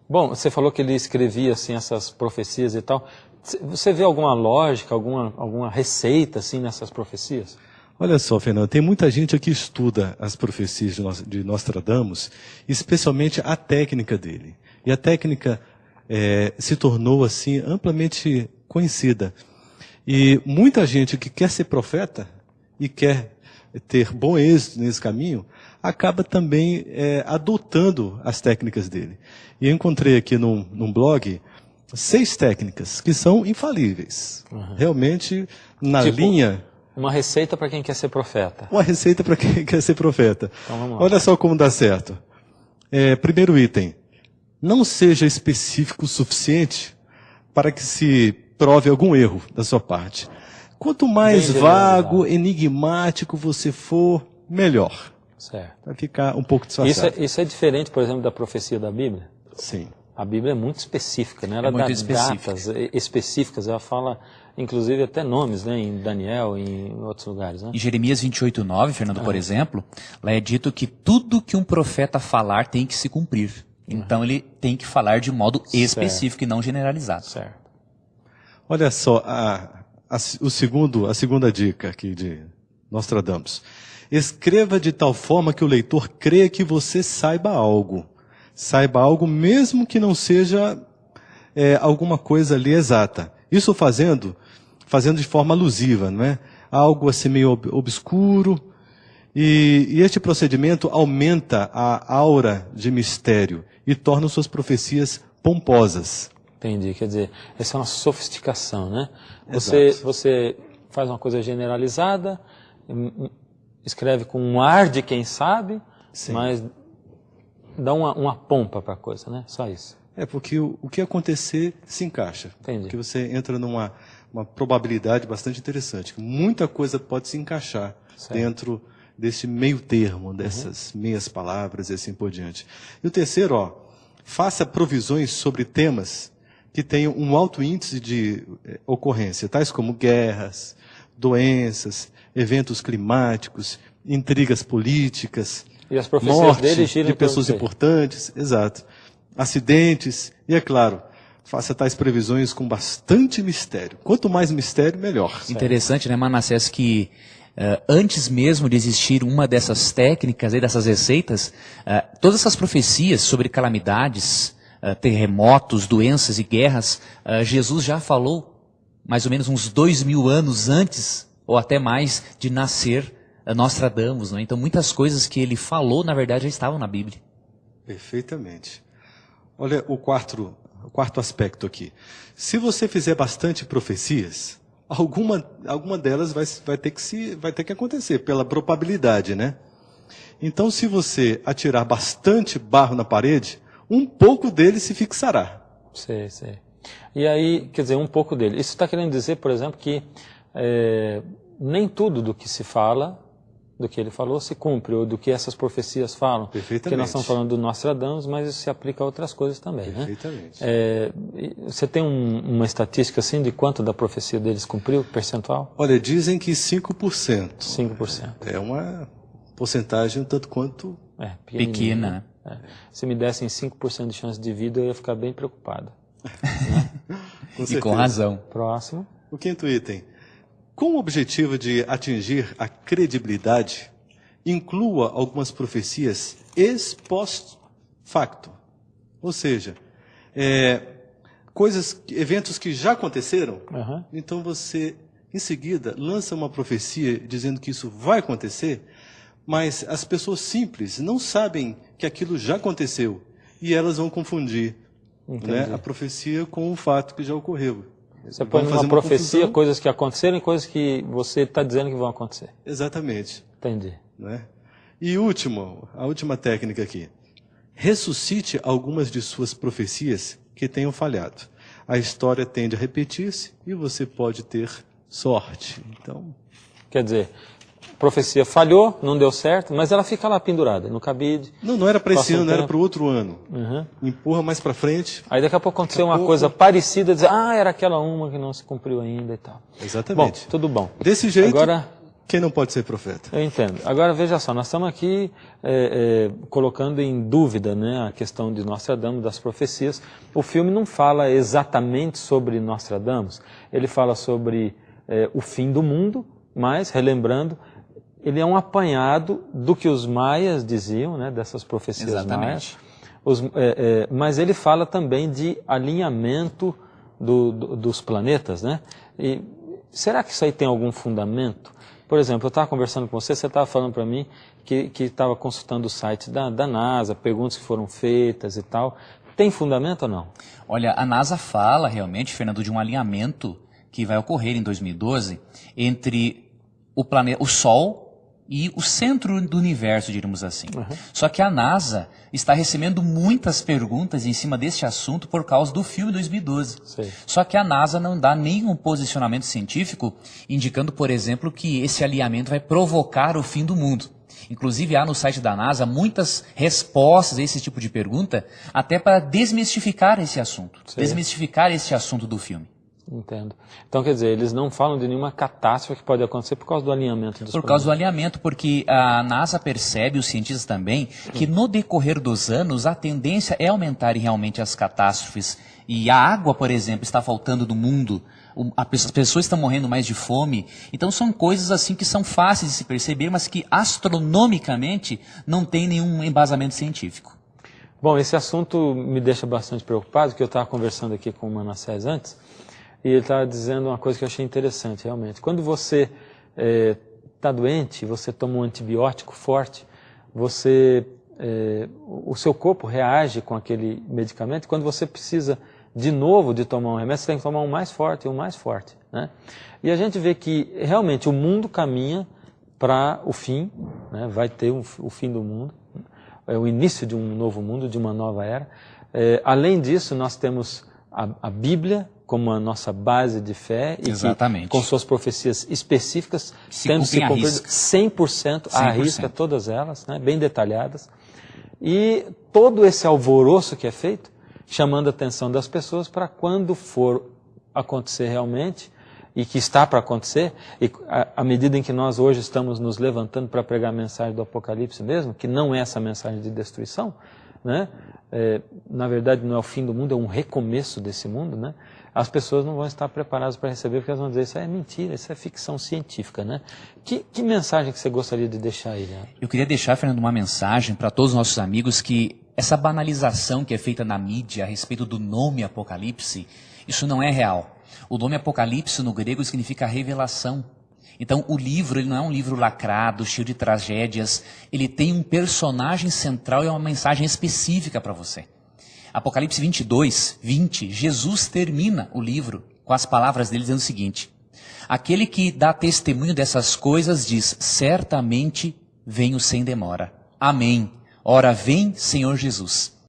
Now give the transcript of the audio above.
Bom, você falou que ele escrevia assim, essas profecias e tal. Você vê alguma lógica, alguma receita assim, nessas profecias? Olha só, Fernando, tem muita gente aqui que estuda as profecias de Nostradamus, especialmente a técnica dele. E a técnica se tornou assim amplamente conhecida. E muita gente que quer ser profeta e quer ter bom êxito nesse caminho, acaba também adotando as técnicas dele. E eu encontrei aqui num blog 6 técnicas que são infalíveis. Uhum. Realmente, na linha... Uma receita para quem quer ser profeta. Uma receita para quem quer ser profeta. Então, vamos lá. Olha só como dá certo. Primeiro item. Não seja específico o suficiente para que se prove algum erro da sua parte. Quanto mais vago, enigmático você for, melhor. Certo. Vai ficar um pouco disfarçado. Isso é diferente, por exemplo, da profecia da Bíblia? Sim. A Bíblia é muito específica, né? Ela dá datas específicas, ela fala, inclusive, até nomes, né? Em Daniel, em outros lugares, né? Em Jeremias 28:9, Fernando, por exemplo, lá é dito que tudo que um profeta falar tem que se cumprir. Então ele tem que falar de modo específico e não generalizado. Certo. Olha só, a segunda dica aqui de Nostradamus. Escreva de tal forma que o leitor creia que você saiba algo. Saiba algo mesmo que não seja alguma coisa ali exata. Isso fazendo de forma alusiva, não é? Algo assim meio obscuro. E este procedimento aumenta a aura de mistério e torna suas profecias pomposas. Entendi, quer dizer, essa é uma sofisticação, né? Exato. Você faz uma coisa generalizada, escreve com um ar de quem sabe, sim, mas dá uma pompa para a coisa, né? Só isso. Porque o que acontecer se encaixa. Entendi. Porque você entra numa probabilidade bastante interessante. Muita coisa pode se encaixar dentro desse meio termo, dessas meias palavras e assim por diante. E o terceiro, faça provisões sobre temas que tenham um alto índice de ocorrência, tais como guerras, doenças, eventos climáticos, intrigas políticas, e as profecias morte dele giram de pessoas importantes, exato, acidentes, e é claro, faça tais previsões com bastante mistério. Quanto mais mistério, melhor. Interessante, né, Manassés, que antes mesmo de existir uma dessas técnicas, dessas receitas, todas essas profecias sobre calamidades, terremotos, doenças e guerras, Jesus já falou mais ou menos uns 2000 anos antes, ou até mais, de nascer Nostradamus. Né? Então muitas coisas que ele falou, na verdade, já estavam na Bíblia. Perfeitamente. Olha o quarto aspecto aqui. Se você fizer bastante profecias, alguma delas vai ter que acontecer, pela probabilidade, né? Então, se você atirar bastante barro na parede, um pouco dele se fixará. Sei. E aí, quer dizer, um pouco dele. Isso está querendo dizer, por exemplo, que nem tudo do que se fala, do que ele falou, se cumpre, ou do que essas profecias falam. Perfeitamente. Porque nós estamos falando do Nostradamus, mas isso se aplica a outras coisas também, Perfeitamente. né? Você tem uma estatística assim de quanto da profecia deles cumpriu, percentual? Olha, dizem que 5%. 5%. É uma porcentagem um tanto quanto pequena. Né? Se me dessem 5% de chance de vida, eu ia ficar bem preocupado. E com razão. Próximo. O quinto item. Com o objetivo de atingir a credibilidade, inclua algumas profecias ex post facto. Ou seja, eventos que já aconteceram, então você, em seguida, lança uma profecia dizendo que isso vai acontecer, mas as pessoas simples não sabem que aquilo já aconteceu e elas vão confundir, né, a profecia com o fato que já ocorreu. Você põe numa profecia coisas que aconteceram e coisas que você está dizendo que vão acontecer. Exatamente. Entendi. Né? E a última técnica aqui. Ressuscite algumas de suas profecias que tenham falhado. A história tende a repetir-se e você pode ter sorte. Então, quer dizer, a profecia falhou, não deu certo, mas ela fica lá pendurada no cabide. Não era para esse ano, era para o outro ano. Empurra mais para frente. Aí daqui a pouco aconteceu uma coisa parecida, dizer, era aquela uma que não se cumpriu ainda e tal. Exatamente. Bom, tudo bom. Desse jeito, agora, Quem não pode ser profeta? Eu entendo. Agora, veja só, nós estamos aqui colocando em dúvida, né, a questão de Nostradamus, das profecias. O filme não fala exatamente sobre Nostradamus, ele fala sobre o fim do mundo, mas, relembrando, ele é um apanhado do que os maias diziam, né, dessas profecias Exatamente. maias. Mas ele fala também de alinhamento dos planetas, né? E será que isso aí tem algum fundamento? Por exemplo, eu estava conversando com você estava falando para mim que estava consultando o site da NASA, perguntas que foram feitas e tal. Tem fundamento ou não? Olha, a NASA fala realmente, Fernando, de um alinhamento que vai ocorrer em 2012 entre o Sol e o centro do universo, diríamos assim. Uhum. Só que a NASA está recebendo muitas perguntas em cima deste assunto por causa do filme 2012. Sim. Só que a NASA não dá nenhum posicionamento científico indicando, por exemplo, que esse alinhamento vai provocar o fim do mundo. Inclusive, há no site da NASA muitas respostas a esse tipo de pergunta, até para desmistificar esse assunto, desmistificar esse assunto do filme. Entendo. Então, quer dizer, eles não falam de nenhuma catástrofe que pode acontecer por causa do alinhamento dos planetas. Por causa do alinhamento, porque a NASA percebe, os cientistas também, que no decorrer dos anos a tendência é aumentar realmente as catástrofes. E a água, por exemplo, está faltando no mundo, as pessoas estão morrendo mais de fome. Então são coisas assim que são fáceis de se perceber, mas que astronomicamente não tem nenhum embasamento científico. Bom, esse assunto me deixa bastante preocupado, porque eu estava conversando aqui com o Manassés antes, e ele estava dizendo uma coisa que eu achei interessante, realmente. Quando você está doente, você toma um antibiótico forte, o seu corpo reage com aquele medicamento, e quando você precisa de novo de tomar um remédio, você tem que tomar um mais forte e um mais forte, né? E a gente vê que realmente o mundo caminha para o fim, né? Vai ter o fim do mundo, é o início de um novo mundo, de uma nova era. Além disso, nós temos a Bíblia como a nossa base de fé e que, com suas profecias específicas, tendo se cumprido 100% à risca, todas elas, né, bem detalhadas. E todo esse alvoroço que é feito, chamando a atenção das pessoas para quando for acontecer realmente, e que está para acontecer, e à medida em que nós hoje estamos nos levantando para pregar a mensagem do Apocalipse mesmo, que não é essa mensagem de destruição, né? Na verdade não é o fim do mundo, é um recomeço desse mundo, né? As pessoas não vão estar preparadas para receber, porque elas vão dizer, isso é mentira, isso é ficção científica, né? Que mensagem que você gostaria de deixar aí, né? Eu queria deixar, Fernando, uma mensagem para todos os nossos amigos que essa banalização que é feita na mídia a respeito do nome Apocalipse, isso não é real. O nome Apocalipse no grego significa revelação. Então o livro, ele não é um livro lacrado, cheio de tragédias, ele tem um personagem central e uma mensagem específica para você. Apocalipse 22, 20, Jesus termina o livro com as palavras dele dizendo o seguinte: aquele que dá testemunho dessas coisas diz, certamente venho sem demora. Amém. Ora vem, Senhor Jesus.